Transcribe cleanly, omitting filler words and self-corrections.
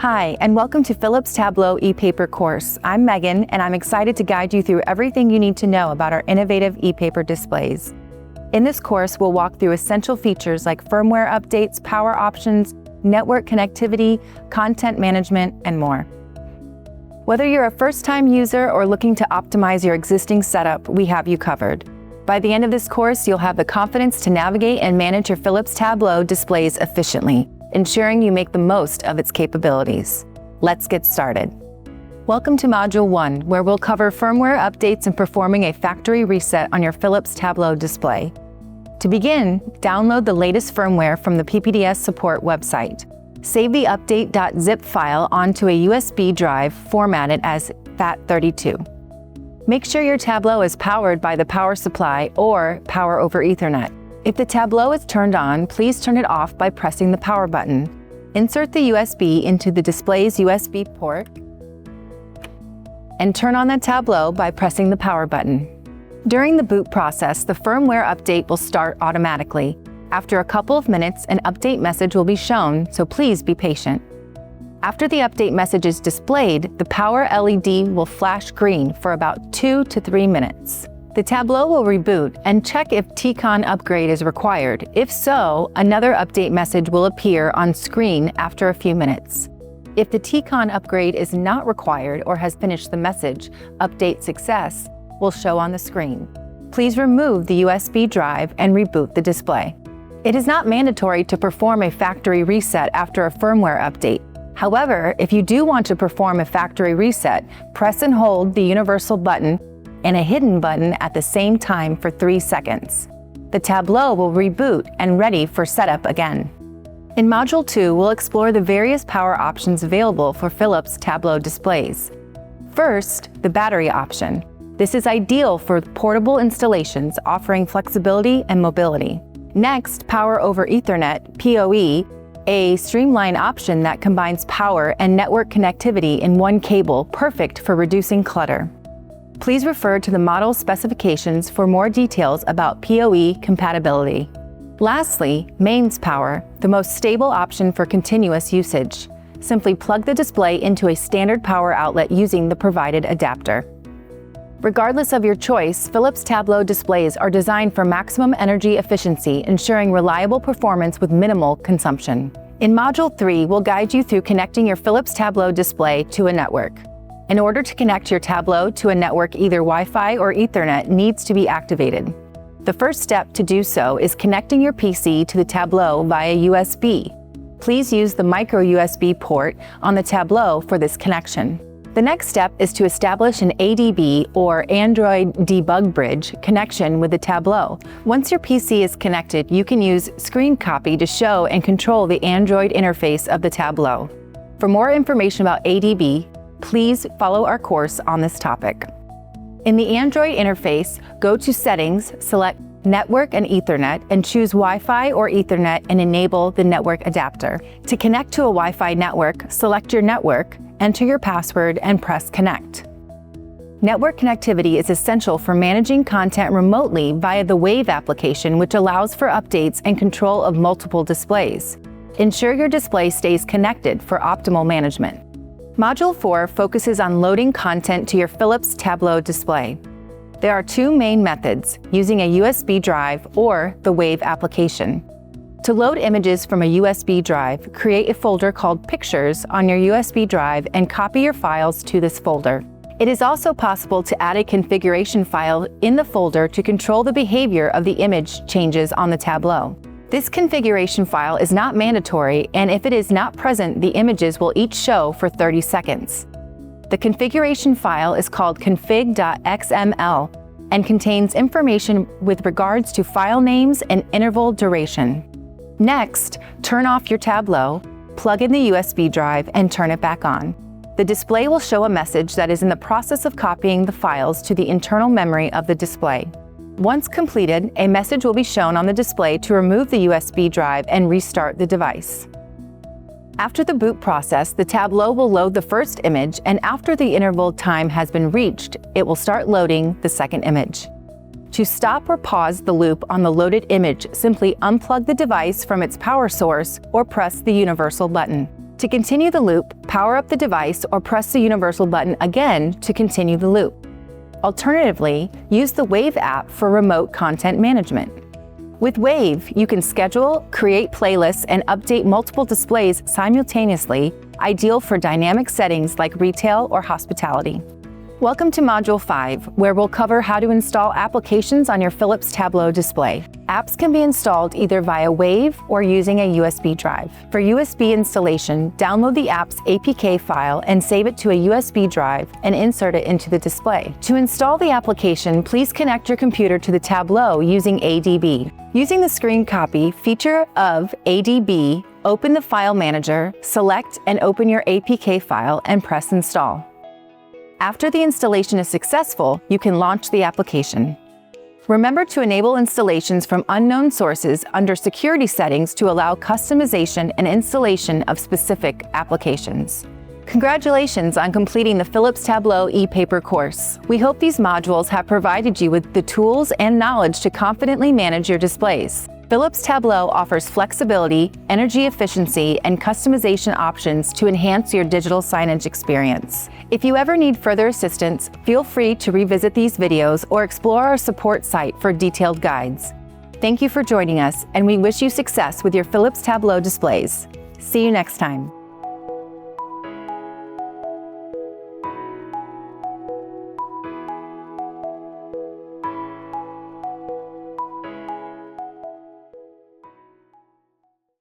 Hi, and welcome to Philips Tableaux ePaper course. I'm Megan, and I'm excited to guide you through everything you need to know about our innovative ePaper displays. In this course, we'll walk through essential features like firmware updates, power options, network connectivity, content management, and more. Whether you're a first-time user or looking to optimize your existing setup, we have you covered. By the end of this course, you'll have the confidence to navigate and manage your Philips Tableaux displays efficiently, ensuring you make the most of its capabilities. Let's get started. Welcome to Module 1, where we'll cover firmware updates and performing a factory reset on your Philips Tableaux display. To begin, download the latest firmware from the PPDS support website. Save the update.zip file onto a USB drive formatted as FAT32. Make sure your Tableau is powered by the power supply or power over Ethernet. If the Tableau is turned on, please turn it off by pressing the power button. Insert the USB into the display's USB port and turn on the Tableau by pressing the power button. During the boot process, the firmware update will start automatically. After a couple of minutes, an update message will be shown, so please be patient. After the update message is displayed, the power LED will flash green for about 2 to 3 minutes. The Tableau will reboot and check if TCON upgrade is required. If so, another update message will appear on screen after a few minutes. If the TCON upgrade is not required or has finished the message, "Update success," will show on the screen. Please remove the USB drive and reboot the display. It is not mandatory to perform a factory reset after a firmware update. However, if you do want to perform a factory reset, press and hold the universal button and a hidden button at the same time for 3 seconds. The Tableau will reboot and ready for setup again. In Module 2, we'll explore the various power options available for Philips Tableau displays. First, the battery option. This is ideal for portable installations, offering flexibility and mobility. Next, Power over Ethernet, PoE, a streamlined option that combines power and network connectivity in one cable, perfect for reducing clutter. Please refer to the model specifications for more details about PoE compatibility. Lastly, Mains Power, the most stable option for continuous usage. Simply plug the display into a standard power outlet using the provided adapter. Regardless of your choice, Philips Tableau displays are designed for maximum energy efficiency, ensuring reliable performance with minimal consumption. In Module 3, we'll guide you through connecting your Philips Tableau display to a network. In order to connect your Tableau to a network, either Wi-Fi or Ethernet needs to be activated. The first step to do so is connecting your PC to the Tableau via USB. Please use the micro USB port on the Tableau for this connection. The next step is to establish an ADB or Android Debug Bridge connection with the Tableau. Once your PC is connected, you can use Screen Copy to show and control the Android interface of the Tableau. For more information about ADB, please follow our course on this topic. In the Android interface, go to Settings, select Network and Ethernet, and choose Wi-Fi or Ethernet and enable the network adapter. To connect to a Wi-Fi network, select your network, enter your password, and press Connect. Network connectivity is essential for managing content remotely via the Wave application, which allows for updates and control of multiple displays. Ensure your display stays connected for optimal management. Module 4 focuses on loading content to your Philips Tableau display. There are 2 main methods, using a USB drive or the Wave application. To load images from a USB drive, create a folder called Pictures on your USB drive and copy your files to this folder. It is also possible to add a configuration file in the folder to control the behavior of the image changes on the Tableau. This configuration file is not mandatory, and if it is not present, the images will each show for 30 seconds. The configuration file is called config.xml and contains information with regards to file names and interval duration. Next, turn off your Tableau, plug in the USB drive, and turn it back on. The display will show a message that is in the process of copying the files to the internal memory of the display. Once completed, a message will be shown on the display to remove the USB drive and restart the device. After the boot process, the Tableau will load the first image, and after the interval time has been reached, it will start loading the second image. To stop or pause the loop on the loaded image, simply unplug the device from its power source or press the universal button. To continue the loop, power up the device or press the universal button again to continue the loop. Alternatively, use the Wave app for remote content management. With Wave, you can schedule, create playlists, and update multiple displays simultaneously, ideal for dynamic settings like retail or hospitality. Welcome to Module 5, where we'll cover how to install applications on your Philips Tableaux display. Apps can be installed either via Wave or using a USB drive. For USB installation, download the app's APK file and save it to a USB drive and insert it into the display. To install the application, please connect your computer to the Tableau using ADB. Using the screen copy feature of ADB, open the File Manager, select and open your APK file and press Install. After the installation is successful, you can launch the application. Remember to enable installations from unknown sources under Security Settings to allow customization and installation of specific applications. Congratulations on completing the Philips Tableaux ePaper course. We hope these modules have provided you with the tools and knowledge to confidently manage your displays. Philips Tableaux offers flexibility, energy efficiency, and customization options to enhance your digital signage experience. If you ever need further assistance, feel free to revisit these videos or explore our support site for detailed guides. Thank you for joining us, and we wish you success with your Philips Tableaux displays. See you next time.